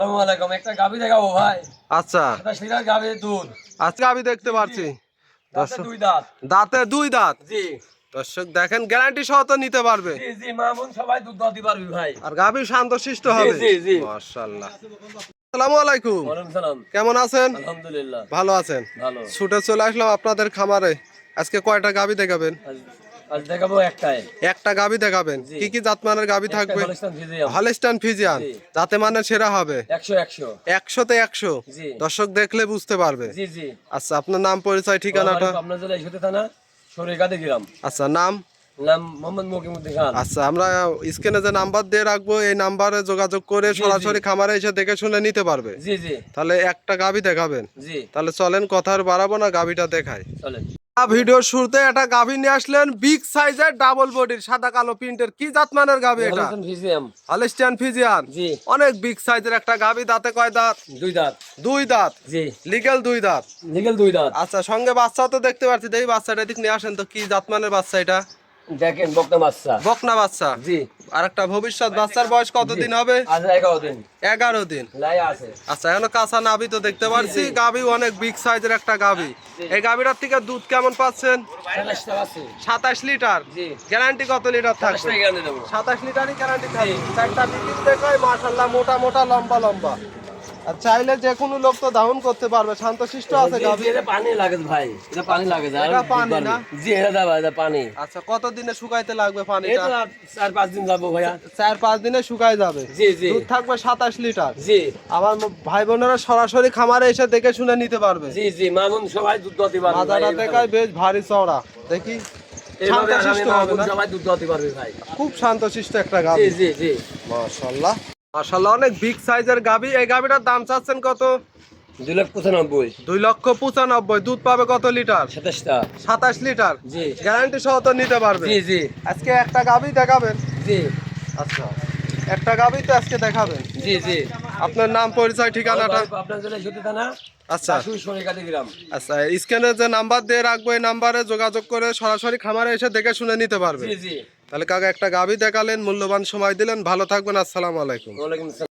আসসালামু আলাইকুম। একটা গাভী দেখাবো ভাই। আচ্ছা 27 লিটার গাভীর দুধ। আজকে আমি দেখতে পাচ্ছি দাঁতে দর্শক দুই দাঁত। দাঁতে দুই দাঁত। জি দর্শক দেখেন গ্যারান্টি সহ তো নিতে পারবে জি জি মামুন সবাই দুধ দিতে পারবি ভাই। আর গাভী শান্তশিষ্ট জি হবে। জি জি। মাশাআল্লাহ। আসসালামু আলাইকুম। ওয়ালাইকুম সালাম। কেমন আছেন? আলহামদুলিল্লাহ ভালো আছেন? ভালো। ছুটে চলে আসলাম আপনাদের খামারে। আজকে কয়টা গাভী দেখাবেন? আজ দেখাবো একটাই। একটা গাভী দেখাবেন। জি। কি কি জাতমানের গাভী একটা থাকবে? Holstein Friesian. Holstein Friesian. জি। যাতে মানে সেরা হবে। 100 100। 100-তে 100। জি। দর্শক দেখলে বুঝতে পারবে। জি জি। আচ্ছা আপনার নাম পরিচয় ঠিকানাটা? আপনার জেলা ইসুতে থানা সরিকাতে গ্রাম। আচ্ছা নাম? নাম মোহাম্মদ মকিমউদ্দিন খান। আচ্ছা আমরা স্ক্রিনে যে নাম্বার দিয়ে রাখবো এই নাম্বারে যোগাযোগ করে জি, সরাসরি জি। খামারে এসে দেখে শুনে নিতে পারবে। জি জি তাহলে একটা গাভী দেখাবেন। জি। তাহলে চলেন কথা আর বাড়াবো না, গাভীটা দেখাই। চলেন। ভিডিওর শুরুতে একটা গাভী নিয়ে আসলেন, বিগ সাইজের ডাবল বডির সাদা কালো প্রিন্টের। কি জাতমানের গাভী এটা? Holstein Friesian. Holstein Friesian. জি। অনেক বিগ সাইজের একটা গাভী। দাঁতে কয় দাঁত? দুই দাঁত। দুই দাঁত। জি। লিগ্যাল দুই দাঁত। লিগেল দুই দাঁত। আচ্ছা সঙ্গে বাচ্চাও তো দেখতে পাচ্ছি। এই বাচ্চাটা দিক নিয়ে আসেন তো, কি জাতমানের বাচ্চা এটা? দেখেন বকনা বাচ্চা। বকনা বাচ্চা। জি। আর একটা ভবিষ্যৎ বাচ্চার বয়স কতদিন হবে? আজ 11 দিন 11 দিন। লাই আছে। আচ্ছা এখনো কাঁচা নাভি তো দেখতে পাচ্ছি। জি, জি। গাভী অনেক বিগ সাইজের একটা গাভী। এই গাভীটার থেকে দুধ কেমন পাচ্ছেন? 27 টা আছে। 27 লিটার। জি। গ্যারান্টি কত লিটার 27 থাকবে? টাকা গ্যারান্টি দেবো। 27 লিটারই গ্যারান্টি থাকবে। জি। চারটা বিক্রি দেখায় মাশাআল্লাহ, মোটা মোটা লম্বা লম্বা। আর চাইলে যে কোনো লোক তো দাহন করতে পারবে। শান্তশিষ্ট আছে জি, গাভী। জি, এটা পানি লাগে ভাই। এটা পানি লাগে যায়। এটা পানি না? জি এটা দাও এটা পানি। আচ্ছা কত দিনে শুকাইতে লাগবে পানিটা? এটা 4-5 দিন যাবো ভাইয়া। 4-5 দিনে শুকায় যাবে। জি জি দুধ থাকবে 27 লিটার। জি আমার ভাই বোনেরা সরাসরি খামারে এসে দেখে শুনে নিতে পারবে। জি জি মামুন সবাই দুধ দিতে পারবে ভাই। মাজাটা দেখায় বেশ ভারী চওড়া। দেখি এইভাবে আগামী শান্তশিষ্ট হবে মামুন না? সবাই দুধ দিতে পারবে ভাই। খুব শান্তশিষ্ট একটা জি গাভী। জি জি। মাশাআল্লাহ। মাশাআল্লাহ অনেক বিগ সাইজের গাভী। এই গাভীটার দাম চাচ্ছেন কত? 2,95,000। 2,95,000। দুধ পাবে কত লিটার? 27 টা। 27 লিটার। জি। গ্যারান্টি সহ তো নিতে পারবে। জি জি আজকে একটা গাভী দেখাবেন? জি আচ্ছা একটা গাভী তো আজকে দেখাবেন। জি জি। আপনার নাম পরিচয় ঠিকানাটা? আপনার জেলা ইসুতে থানা আচ্ছা সরিকাতে গ্রাম। আচ্ছা স্ক্রিনে যে নাম্বার দিয়ে রাখবো এই নাম্বারে যোগাযোগ করে সরাসরি খামারে এসে দেখে শুনে নিতে পারবে। জি জি। তাহলে কাকা একটা গাভী দেখালেন, মূল্যবান সময় দিলেন। ভালো থাকবেন। আসসালামু আলাইকুম। ওয়ালাইকুম আসসালাম।